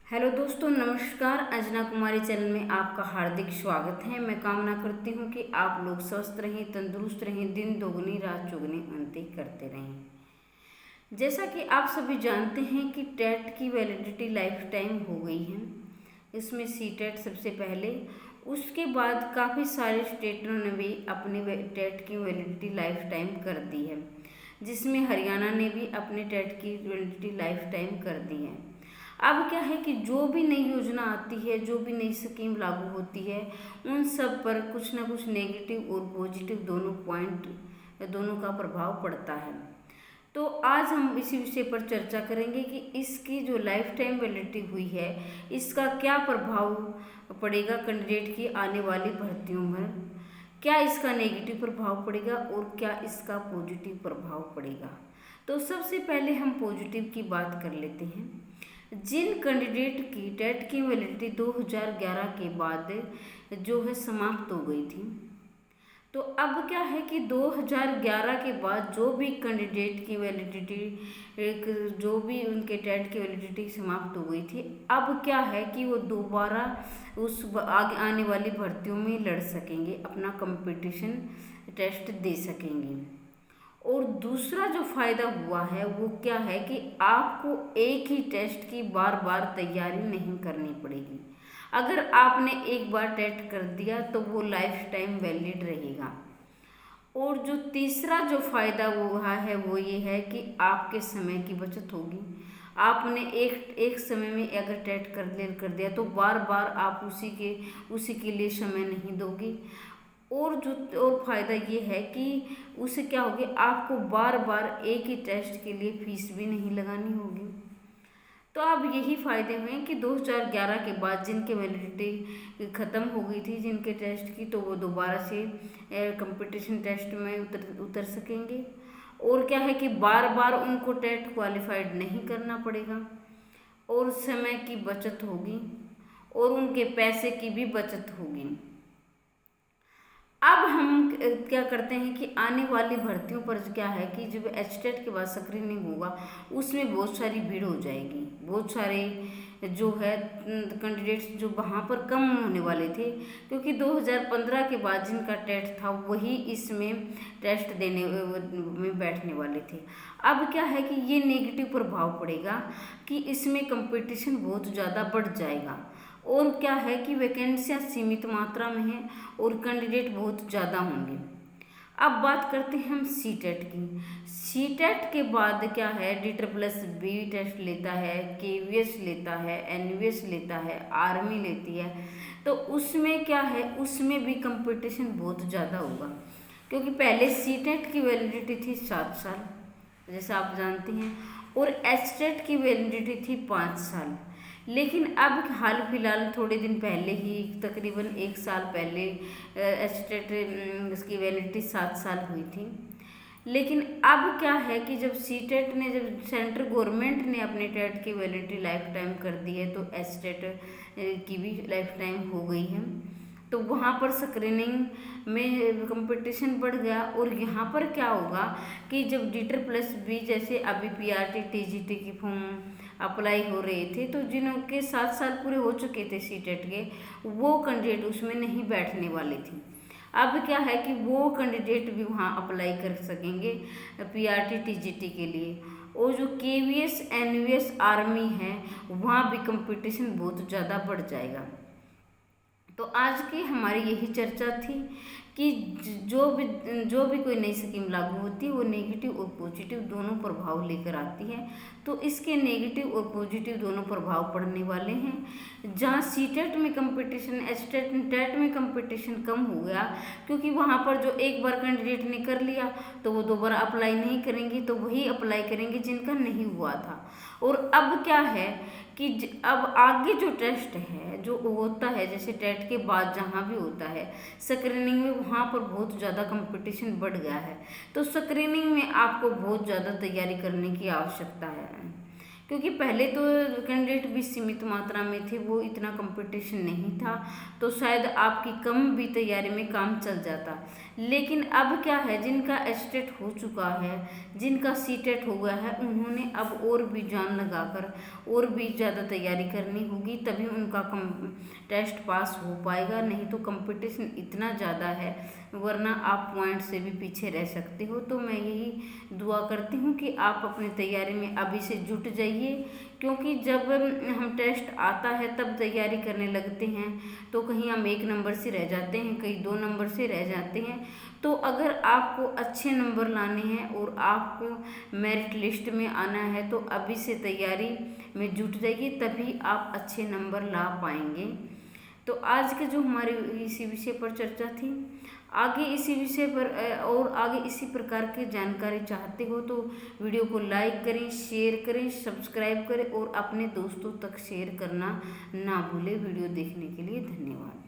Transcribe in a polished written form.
Hello दोस्तों, नमस्कार। अंजना कुमारी channel में आपका हार्दिक स्वागत है। मैं कामना करती हूँ कि आप लोग स्वस्थ रहें, तंदुरुस्त रहें, दिन दोगुनी रात चौगुनी उन्नति करते रहें। जैसा कि आप सभी जानते हैं कि टेट की वैलिडिटी लाइफ टाइम हो गई है। इसमें सी टेट सबसे पहले, उसके बाद काफ़ी सारे स्टेटों ने भी अपनी टेट की वैलिडिटी लाइफ टाइम कर दी है, जिसमें हरियाणा ने भी अपने टेट की वैलिडिटी लाइफ टाइम कर दी है। अब क्या है कि जो भी नई योजना आती है, जो भी नई स्कीम लागू होती है, उन सब पर कुछ ना कुछ नेगेटिव और पॉजिटिव दोनों का प्रभाव पड़ता है। तो आज हम इसी विषय पर चर्चा करेंगे कि इसकी जो लाइफ टाइम वैलिडिटी हुई है, इसका क्या प्रभाव पड़ेगा कैंडिडेट की आने वाली भर्तियों पर, क्या इसका नेगेटिव प्रभाव पड़ेगा और क्या इसका पॉजिटिव प्रभाव पड़ेगा। तो सबसे पहले हम पॉजिटिव की बात कर लेते हैं। जिन कैंडिडेट की टेट की वैलिडिटी 2011 के बाद जो है समाप्त हो गई थी, तो अब क्या है कि 2011 के बाद जो भी कैंडिडेट की वैलिडिटी जो भी उनके टेट की वैलिडिटी समाप्त हो गई थी, अब क्या है कि वो दोबारा उस आगे आने वाली भर्तियों में लड़ सकेंगे, अपना कंपटीशन टेस्ट दे सकेंगे। और दूसरा जो फ़ायदा हुआ है वो क्या है कि आपको एक ही टेस्ट की बार बार तैयारी नहीं करनी पड़ेगी। अगर आपने एक बार टेस्ट कर दिया तो वो लाइफ टाइम वैलिड रहेगा। और जो तीसरा जो फ़ायदा हुआ है वो ये है कि आपके समय की बचत होगी। आपने एक समय में अगर टेस्ट कर दिया तो बार बार आप उसी के लिए समय नहीं दोगे। और फ़ायदा ये है कि उससे क्या होगी, आपको बार बार एक ही टेस्ट के लिए फीस भी नहीं लगानी होगी। तो अब यही फ़ायदे हुए कि 2011 के बाद जिनके वैलिडिटी ख़त्म हो गई थी जिनके टेस्ट की, तो वो दोबारा से कंपटीशन टेस्ट में उतर सकेंगे। और क्या है कि बार बार उनको टेट क्वालिफाइड नहीं करना पड़ेगा और समय की बचत होगी और उनके पैसे की भी बचत होगी। अब हम क्या करते हैं कि आने वाली भर्तियों पर क्या है कि जब एचटेट के बाद स्क्रीनिंग होगा, उसमें बहुत सारी भीड़ हो जाएगी। बहुत सारे जो है कैंडिडेट्स जो वहाँ पर कम होने वाले थे, क्योंकि 2015 के बाद जिनका टेट था वही इसमें टेस्ट देने में बैठने वाले थे। अब क्या है कि ये नेगेटिव प्रभाव पड़ेगा कि इसमें कंपटीशन बहुत ज़्यादा बढ़ जाएगा। और क्या है कि वैकेंसियाँ सीमित मात्रा में हैं और कैंडिडेट बहुत ज़्यादा होंगे। अब बात करते हैं हम सी टेट की। सी टेट के बाद क्या है, DSSB टेस्ट लेता है, KVS लेता है, NVS लेता है, आर्मी लेती है। तो उसमें क्या है, उसमें भी कंपटीशन बहुत ज़्यादा होगा, क्योंकि पहले सी टेट की वैलिडिटी थी 7 साल जैसा आप जानते हैं, और एच टेट की वैलिडिटी थी 5 साल। लेकिन अब हाल फिलहाल थोड़े दिन पहले ही, तकरीबन 1 साल पहले, एस्टेट इसकी वैलिडिटी 7 साल हुई थी। लेकिन अब क्या है कि जब सी टेट ने, जब सेंट्रल गवर्नमेंट ने अपने टेट की वैलिडिटी लाइफ टाइम कर दी है, तो एस्टेट की भी लाइफ टाइम हो गई है। तो वहाँ पर स्क्रीनिंग में कंपटीशन बढ़ गया। और यहाँ पर क्या होगा कि जब DSSB जैसे अभी PRT TGT की फॉर्म अप्लाई हो रहे थे, तो जिनके 7 साल पूरे हो चुके थे सी टेट के, वो कैंडिडेट उसमें नहीं बैठने वाले थे। अब क्या है कि वो कैंडिडेट भी वहाँ अप्लाई कर सकेंगे PRT TGT के लिए। और जो KVS NVS आर्मी है, वहाँ भी कंपटीशन बहुत ज़्यादा बढ़ जाएगा। तो आज की हमारी यही चर्चा थी कि जो भी कोई नई स्कीम लागू होती है वो नेगेटिव और पॉजिटिव दोनों प्रभाव लेकर आती है। तो इसके नेगेटिव और पॉजिटिव दोनों प्रभाव पड़ने वाले हैं। जहाँ सी टेट में कंपटीशन, टेट में कंपटीशन कम हो गया, क्योंकि वहाँ पर जो एक बार कैंडिडेट ने कर लिया तो वो दोबारा अप्लाई नहीं करेंगे, तो वही अप्लाई करेंगे जिनका नहीं हुआ था। और अब क्या है कि अब आगे जो टेस्ट है जो होता है, जैसे टेट के बाद जहाँ भी होता है स्क्रीनिंग में, वहाँ पर बहुत ज़्यादा कंपटीशन बढ़ गया है। तो स्क्रीनिंग में आपको बहुत ज़्यादा तैयारी करने की आवश्यकता है, क्योंकि पहले तो कैंडिडेट भी सीमित मात्रा में थे, वो इतना कंपटीशन नहीं था, तो शायद आपकी कम भी तैयारी में काम चल जाता। लेकिन अब क्या है, जिनका एचटेट हो चुका है, जिनका सीटेट हो गया है, उन्होंने अब और भी जान लगाकर और भी ज़्यादा तैयारी करनी होगी, तभी उनका टेस्ट पास हो पाएगा। नहीं तो कंपटीशन इतना ज़्यादा है, वरना आप पॉइंट से भी पीछे रह सकते हो। तो मैं यही दुआ करती हूँ कि आप अपनी तैयारी में अभी से जुट जाइए, क्योंकि जब हम टेस्ट आता है तब तैयारी करने लगते हैं तो कहीं हम 1 नंबर से रह जाते हैं, कहीं 2 नंबर से रह जाते हैं। तो अगर आपको अच्छे नंबर लाने हैं और आपको मेरिट लिस्ट में आना है तो अभी से तैयारी में जुट जाइए, तभी आप अच्छे नंबर ला पाएंगे। तो आज के जो हमारे इसी विषय पर चर्चा थी, आगे इसी विषय पर और आगे इसी प्रकार की जानकारी चाहते हो तो वीडियो को लाइक करें, शेयर करें, सब्सक्राइब करें और अपने दोस्तों तक शेयर करना ना भूलें। वीडियो देखने के लिए धन्यवाद।